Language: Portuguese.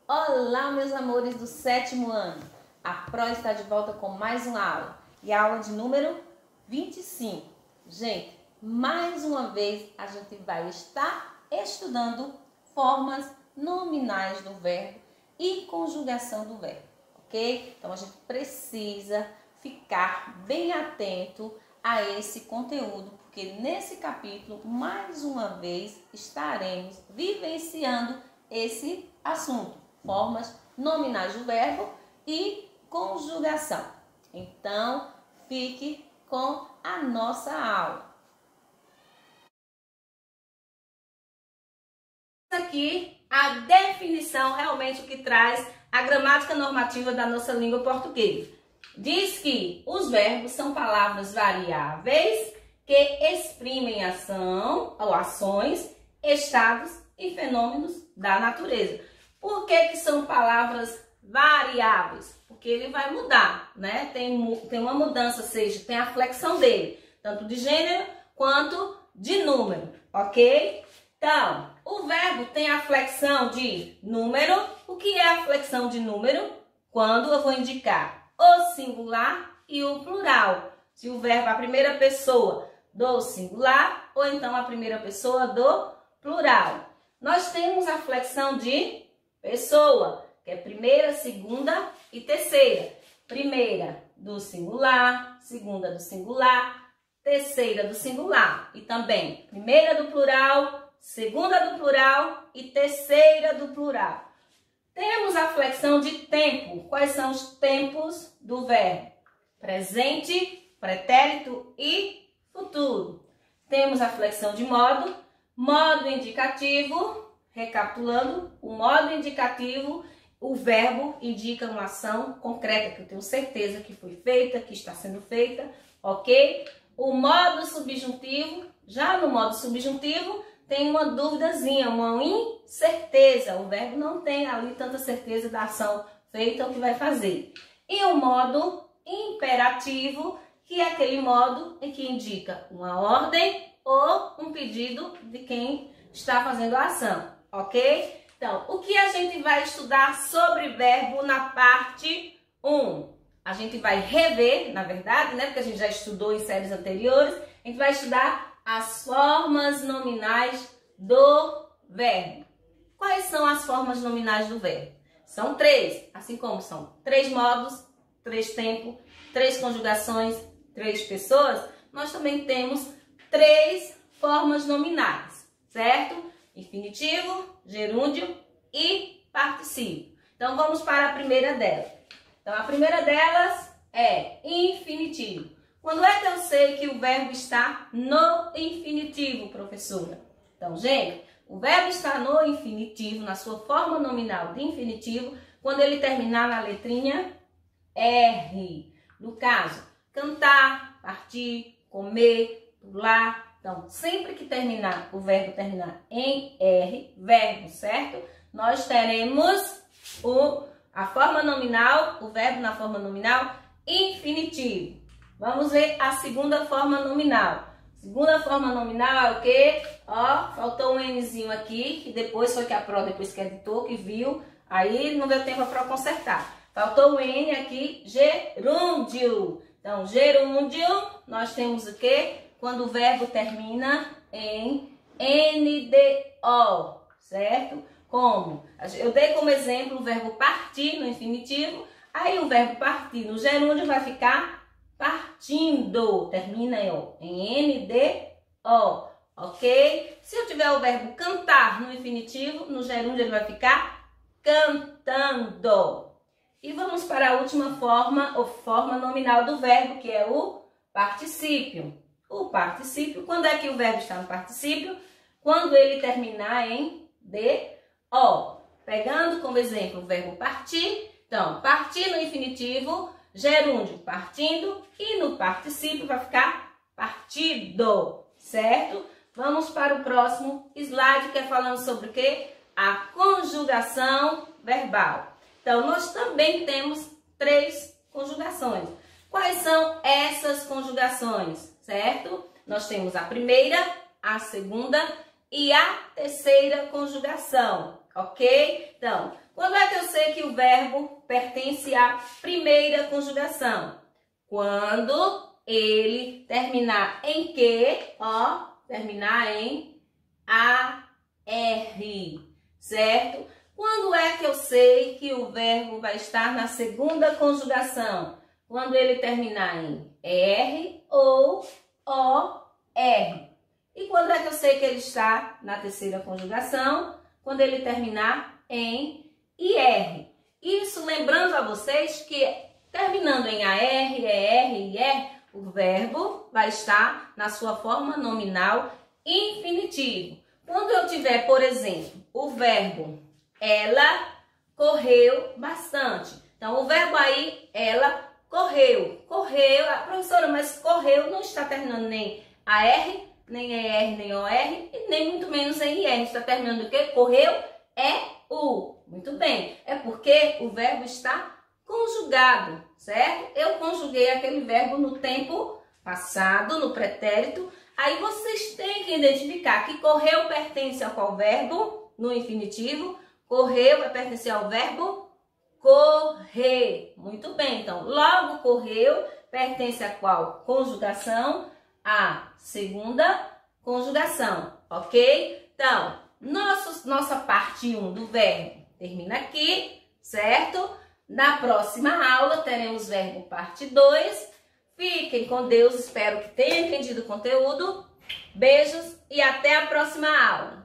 Olá, meus amores do 7º ano. A Pro está de volta com mais uma aula. E a aula de número 25. Gente, mais uma vez a gente vai estar estudando formas nominais do verbo e conjugação do verbo, ok? Então a gente precisa ficar bem atento a esse conteúdo, porque nesse capítulo, mais uma vez, estaremos vivenciando esse assunto. Formas nominais do verbo e conjugação. Então, fique com a nossa aula. Aqui a definição, realmente o que traz a gramática normativa da nossa língua portuguesa. Diz que os verbos são palavras variáveis que exprimem ação ou ações, estados e fenômenos da natureza. Por que são palavras variáveis? Porque ele vai mudar, né? Tem uma mudança, ou seja, tem a flexão dele, tanto de gênero quanto de número, ok? Então, o verbo tem a flexão de número. O que é a flexão de número? Quando eu vou indicar o singular e o plural. Se o verbo é a primeira pessoa do singular ou então a primeira pessoa do plural. Nós temos a flexão de pessoa, que é primeira, segunda e terceira. Primeira do singular, segunda do singular, terceira do singular. E também primeira do plural, segunda do plural e terceira do plural. Temos a flexão de tempo. Quais são os tempos do verbo? Presente, pretérito e futuro. Temos a flexão de modo, modo indicativo. Recapitulando, o modo indicativo, o verbo indica uma ação concreta que eu tenho certeza que foi feita, que está sendo feita, ok? O modo subjuntivo, já no modo subjuntivo, tem uma duvidazinha, uma incerteza. O verbo não tem ali tanta certeza da ação feita ou que vai fazer. E o modo imperativo, que é aquele modo em que indica uma ordem ou um pedido de quem está fazendo a ação. Ok? Então, o que a gente vai estudar sobre verbo na parte 1? A gente vai rever, na verdade, né? Porque a gente já estudou em séries anteriores. A gente vai estudar as formas nominais do verbo. Quais são as formas nominais do verbo? São 3, assim como são 3 modos, 3 tempos, 3 conjugações, 3 pessoas. Nós também temos 3 formas nominais, certo? Infinitivo, gerúndio e particípio. Então, vamos para a primeira delas. Então, a primeira delas é infinitivo. Quando é que eu sei que o verbo está no infinitivo, professora? Então, gente, o verbo está no infinitivo, na sua forma nominal de infinitivo, quando ele terminar na letrinha R. No caso, cantar, partir, comer, pular. Então, sempre que terminar, o verbo terminar em R, verbo, certo? Nós teremos a forma nominal, o verbo na forma nominal infinitivo. Vamos ver a segunda forma nominal. Segunda forma nominal é o quê? Ó, faltou um Nzinho aqui, que depois foi que a Pro, depois que editou, que viu, aí não deu tempo para consertar. Faltou o N aqui, gerúndio. Então, gerúndio, nós temos o quê? Quando o verbo termina em NDO, certo? Como? Eu dei como exemplo o verbo partir no infinitivo, aí o verbo partir no gerúndio vai ficar partindo, termina em NDO, ok? Se eu tiver o verbo cantar no infinitivo, no gerúndio ele vai ficar cantando. E vamos para a última forma, ou forma nominal do verbo, que é o particípio. O particípio, quando é que o verbo está no particípio? Quando ele terminar em DO. Pegando como exemplo o verbo partir. Então, partir no infinitivo, gerúndio partindo e no particípio vai ficar partido, certo? Vamos para o próximo slide, que é falando sobre o quê? A conjugação verbal. Então, nós também temos 3 conjugações. Quais são essas conjugações? Certo? Nós temos a primeira, a segunda e a terceira conjugação, ok? Então, quando é que eu sei que o verbo pertence à primeira conjugação? Quando ele terminar em que? Ó, terminar em AR, certo? Quando é que eu sei que o verbo vai estar na segunda conjugação? Quando ele terminar em R ou OR. E quando é que eu sei que ele está na terceira conjugação? Quando ele terminar em IR. Isso lembrando a vocês que terminando em AR, ER e IR, o verbo vai estar na sua forma nominal infinitivo. Quando eu tiver, por exemplo, o verbo ela correu bastante. Então, o verbo aí, ela correu. Correu, professora, mas correu não está terminando nem AR, nem ER, nem OR, e nem muito menos em IR. Está terminando o quê? Correu é U. Muito bem. É porque o verbo está conjugado, certo? Eu conjuguei aquele verbo no tempo passado, no pretérito. Aí vocês têm que identificar que correu pertence a qual verbo? No infinitivo. Correu vai pertencer ao verbo correr. Muito bem, então, logo correu pertence a qual conjugação? A segunda conjugação, ok? Então, nossa parte 1 do verbo termina aqui, certo? Na próxima aula teremos verbo parte 2. Fiquem com Deus, espero que tenham entendido o conteúdo. Beijos e até a próxima aula.